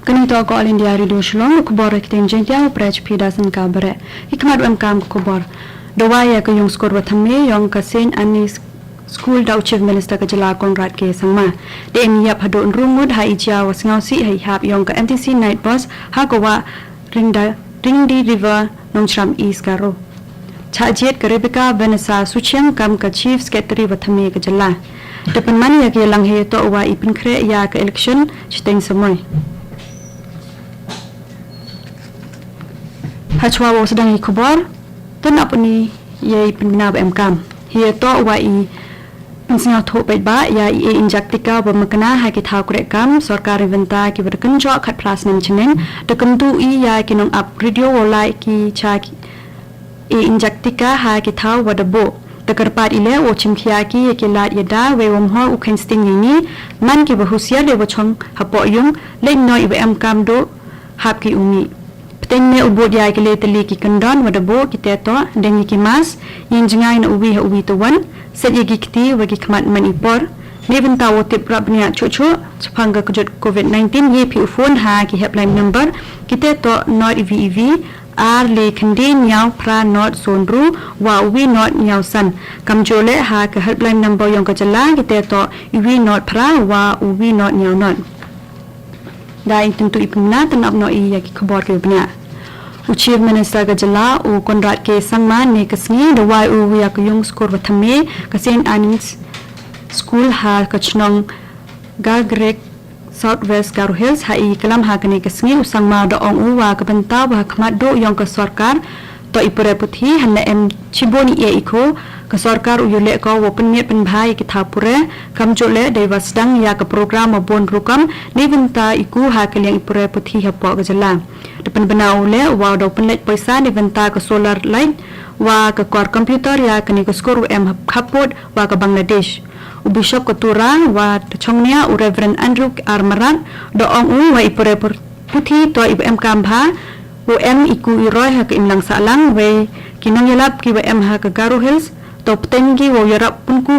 Kanito ko All India Radio Shalom kubor ekten jengya prech pidasan kabare hikmat kam kubor dawaya ko yung skor wathamme yung kasen anis school da chief minister ka jala Conrad ke sangma de emiya phado rungud ha ija wasngausi hai hap yung ka MTC night bus ha gowa ringdi river nongchram east karo chajet Rebecca Vanessa suchiang kam ka chief secretary wathamme ka jala depan man ya ke lang he to wa ipin khre ya ka election chiteng samoy Hachwa wo sedang ikubor tan apuni ye penbina BMKam hier to wa I pensnya tho bai ba ya I injaktika ba makna ha ki thau kre kam sarkar inventa ki berkan jo khat plas nam chinen de kantu I ya ki nong up radio wala ki cha ki injaktika ha ki thau wa dabo de karpat ile o chimkhia ki ye ki lat yada we wom ho u khen sting ni man ki bahusia de bochong hapo yung le noi BMKam do hap ki umi Tengme ubod ya kile teli ki kendon wadabo kiteto dengi kimas yin jingai na ubi ha ubi tuwan set ye gikti wagi kmat manipor neven tawo tip rabnya chuchu chapanga kujut COVID-19 ye pi phone ha ki helpline number kiteto not ev ar le khande nyau pra not sonru wa ubi not nyau san kamjole ha ka helpline number yong ka jala kiteto ubi not pra wa ubi not nyau not dai tentu ipna tanap no I ya ki khabor ke bnya Chief Minister ka jala u Conrad ke sangma ne kasngi dawai u ya ka yung skor wathamme ka St. Anne's School ha ka chnong Gargrek Southwest Garo Hills ha I kalam ha kane kasngi u sangma do ong u wa ka banta ba khmat do yung ka sarkar to ipure puthi hanna em chiboni e iko ka sarkar u yule ko open net pen bhai ki thapure kam jole devas dang ya ka program bon rukam neventa iku ha ka leng ipure puthi ha po ka jala depan banau le wa do penlet paisa neventa ka solar light wa ka kor computer ya ka ni ka skor em khapot wa ka Bangladesh u bishop ka turang wa chongnia u Reverend Andrew Armaran do ong u wa ipure puthi to BMKam bha em iku iroi ha ka imlang salang we kinang yalap ki em ha ka Garo Hills top tengi wo yarap punku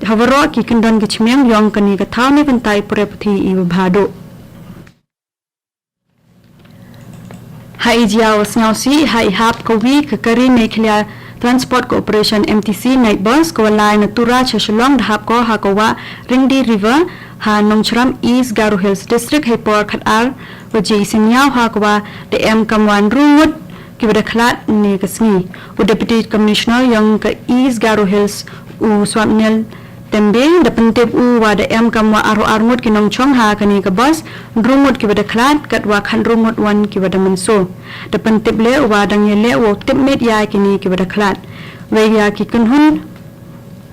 havaro ki kendon ki chimyang yong kani ka thau ni bentai pure puthi I bhado hai jiao snausi hai hap ko wi ka kari mekhlia Transport Corporation MTC night bus ko line tura chashlong dhap ko ha ko wa ringdi river ha nongchram East Garo Hills district hai por khatar waji sinyao ha ko wa de em kamwan rumut ki bada khlat ne kasni u deputy commissioner yang ka East Garo Hills u swamnel tembe de pentep u wa de em kamwa aro armut ki nongchong ha kani ka bus rumut ki bada khlat kat wa khan rumut wan ki bada manso de pentep le wa dang le wo tipmet ya kini ki bada khlat we ya ki kunhun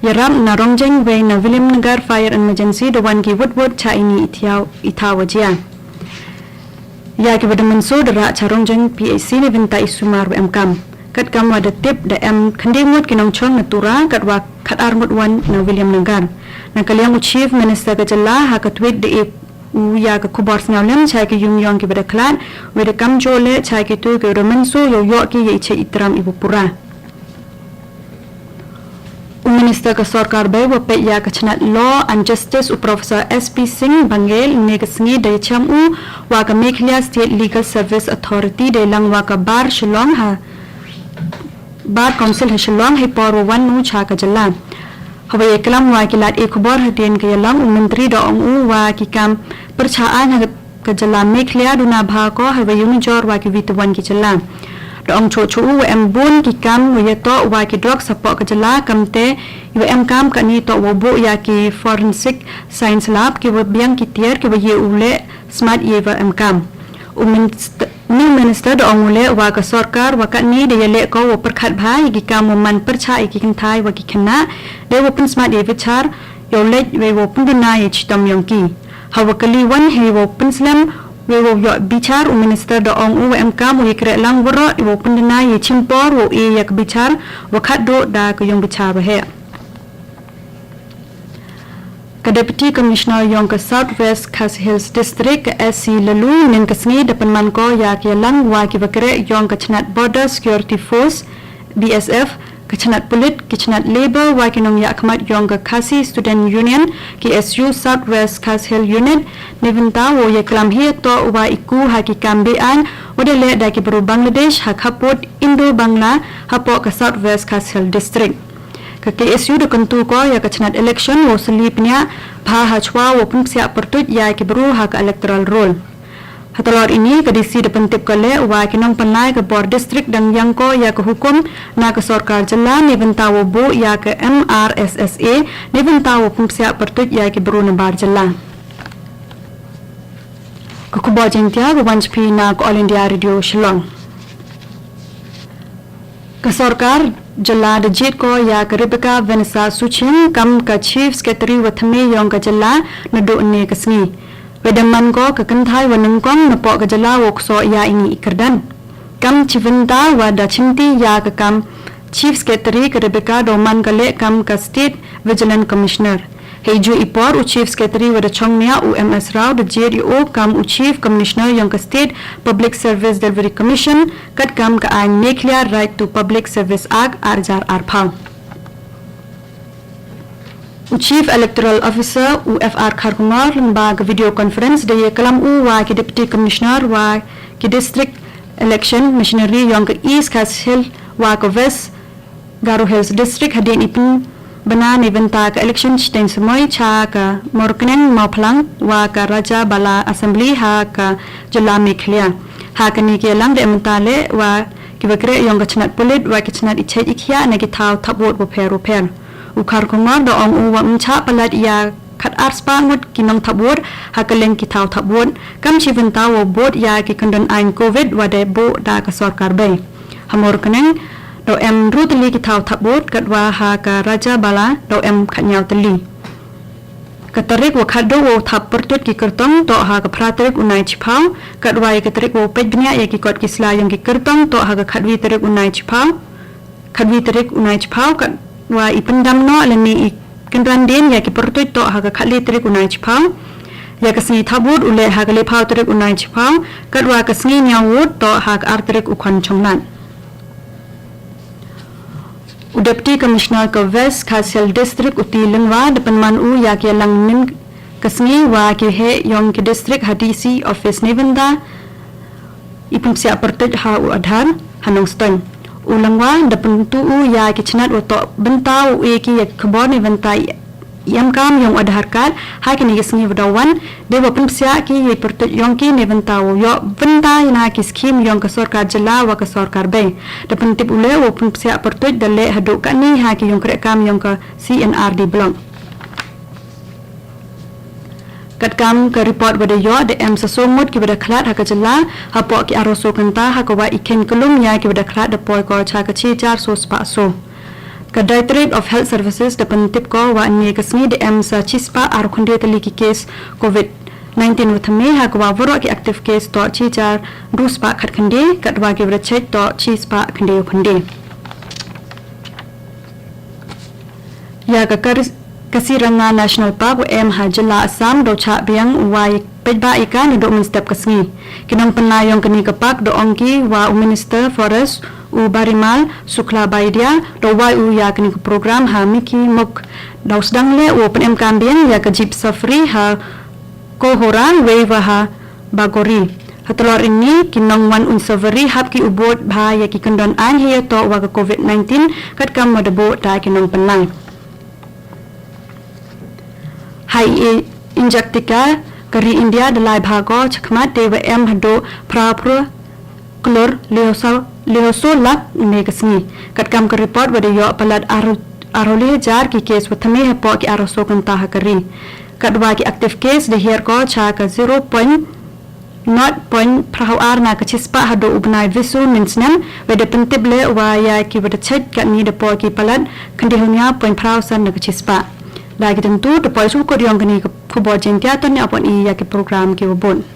yaram na rongjeng we na William Nagar fire emergency the one ki woodwood cha ini itawajia ya ki bada manso de ra cha rongjeng PAC ne vinta isumar BMKam kat kam wa de tip de em khandingut ki nongchong na tura kat wa khat armut wan na William Nagar na kaliang chief minister ka jalla ha ka tweet de u ya ka kubar snawlem cha ki yung yong ki bada khlan we de kam jole cha ki tu ke romanso yo ki ye che itram ibu pura Minister ka sarkar bai wa pe ya ka chnat law and justice u Professor SP Singh Bangel ne ka sngi de cham u wa ka Mekhlia State Legal Service Authority de lang wa ka bar Shillong ha bar council ha Shillong he por wan nu cha ka jalla hawe eklam wa ki lat ekbar hatin ka yalang mantri do ong u wa ki kam perchaan ha ka jalla Mekhlia duna bha ko hawe yung jor wa ki vitwan ki jalla Dong cho em bun ki kam we to wa ki drug support ka jala kamte em kam ka ni to wo bo ya ki forensic science lab ki wo biang ki tier ki wo ye ule smart ye em kam minister dong ule wa ka sarkar wa ka ni de le ko wo perkhat bhai ki kam man percha ki kin thai wa ki khna de wo pin smart ye vichar yo le we wo pun na ye chitam yong ki hawa kali wan he wo pin slam we wo yo bichar minister do ong BMKam we kre lang woro wo pendana ye chimpor wo e yak bichar wo khat do da ko yong bichar ba he ka deputy commissioner yong ka Southwest Khas Hills district SC Lalu nen kasni depan man ko ya ke lang wa ki bakre yong ka chnat border security force BSF Kechanat Pulit, Kechanat Labour, Wakinong Yakmat Yonga Kasi Student Union, KSU Southwest Kas Hill Unit, Niventa wo Yaklam Hia to wa iku haki kambean, wadale daki baru Bangladesh hak hapot Indo Bangla, hapok ke Southwest Kas Hill District. Ke KSU dekentu ko ya kechanat election wo selipnya bah hachwa wo pun siap pertut ya ki baru hak electoral roll. Hatalor ini kedisi depentip kale wa kinong panai ke board district dan yang ko ya ke hukum na ke sorkar jela ni bentawo bu ya ke MRSSA ni bentawo pun siap pertut ya ke baru nembar jela. Kukubo jentia gubanjpi na ke All India Radio Shillong. Ke sorkar jela de jit ko ya ke Rebecca Vanessa Suchin kam ke chief secretary wathame yong ke jela nadu ne kesni. Wedaman ko kekentai wanengkong nepok kejala wokso ya ini ikerdan. Kam Chiventa wada cinti ya ke kam Chief Secretary ke Rebecca doman kale kam ke State Vigilant Commissioner. Heju ipor u Chief Secretary wada chongnya UMS Rao de JDO kam u Chief Commissioner yang ke State Public Service Delivery Commission kat kam ke an Nuclear Right to Public Service Act arjar arpang. Chief Electoral Officer UFR Kharkungor lembaga video conference dari kelam wa ki Deputy Commissioner wa ki District Election Machinery yang ke East Kas Hill wa ke West Garo Hills District hadin ipin benar eventa ke election stein semoi cha ke Morkenen Mauplang wa ke Raja Bala Assembly ha ke Jela Meklia ha ke ni ke lang de mentale wa ki bekre yang ke Chenat Pulit wa ki Chenat Ichet Ikhya na ki tau tabot boper ukar kumar do ong uwa mcha palat ya khat ars pangut kinong tabur hakaleng kitau tabur kam chiventa wo bot ya ki kandon ain covid wade bo da ka sarkar bay hamor kaneng do em rutli kitau tabur katwa ha ka Raja Bala do em khatnyau tali katarik wo khado wo thap pertut ki kertong to ha ka pratarik unai chipau katwa ya katarik wo pejnya ya ki kot kisla yang ki kertong to ha ka khatwi tarik unai chipau kat wa ipendam no alani kendran den ya ki pertut to ha ka khali tarik unai chipau ya ka sni thabut ule ha ka le phau tarik unai chipau katwa ka sni nyawut to ha ka artarik ukhan chongnan Deputy Commissioner ke West Kas Hill District uti lengwa depan manu ya ki lang nin kasni wa ki he yong ki district hadisi office nevenda ipun siap pertut ha u adhar hanong stone ulangwa depan tu ya ki chnat uto bentau e ki ya kebon neventa yam kam yong adhar kad ha ki ni kasni wadawan de wa pun sia ki ye pertut yong ki neventa yo benta na ki skim yong ka sarkar jela wa ka sarkar bay depan tip ule wa pun sia pertut dale haduk ka ni ha ki yong krek kam yong ka CNRD blong kat kam ke report bada yo de em sasomut ki bada khlat ha ka jela ha po ki aroso kanta ha ka wa iken kulum ya ki bada khlat de poi ko cha ka chi char so spa so ka Directorate of Health Services depan tip ko wa ni kasni de em sa chispa ar khunde tali ki case covid 19 uthame ha ka wa voro ki active case to chi char ruspa khat khande kat wa ki bada check to chispa khande khunde ya ka Kasiranga National Park em hajala Assam do cha biang wai pejba ika ni do step kasngi kinong penayong kini kepak do ongki wa Minister Forest u Barimal Sukla Baidia do wai u ya kini ke program ha miki mok do sedang le u pen kambian ya ke jeep safari ha ko horan weva ha bagori hatlor ini kinong wan un safari hap ki ubot bha ya ki kandon an he to wa covid 19 kat kam modebo ta kinong penang hai injaktika kari India dalai bhago chakmat dewa em hado prapro klor leoso lak ne kasni katkam ka report wada yo palat arole jar ki case wathame ha po ki aroso kanta ha kari kadwa ki active case de hier ko cha ka 0.0 prau ar na ka chispa hado ubnai visu minsnam wada pentible wa ya ki wada check ka ni de po ki palat kandihunya point prau san na ka chispa lagi tentu depois ko diong kini ke bojen dia tanya apa ni ya ke program ke bun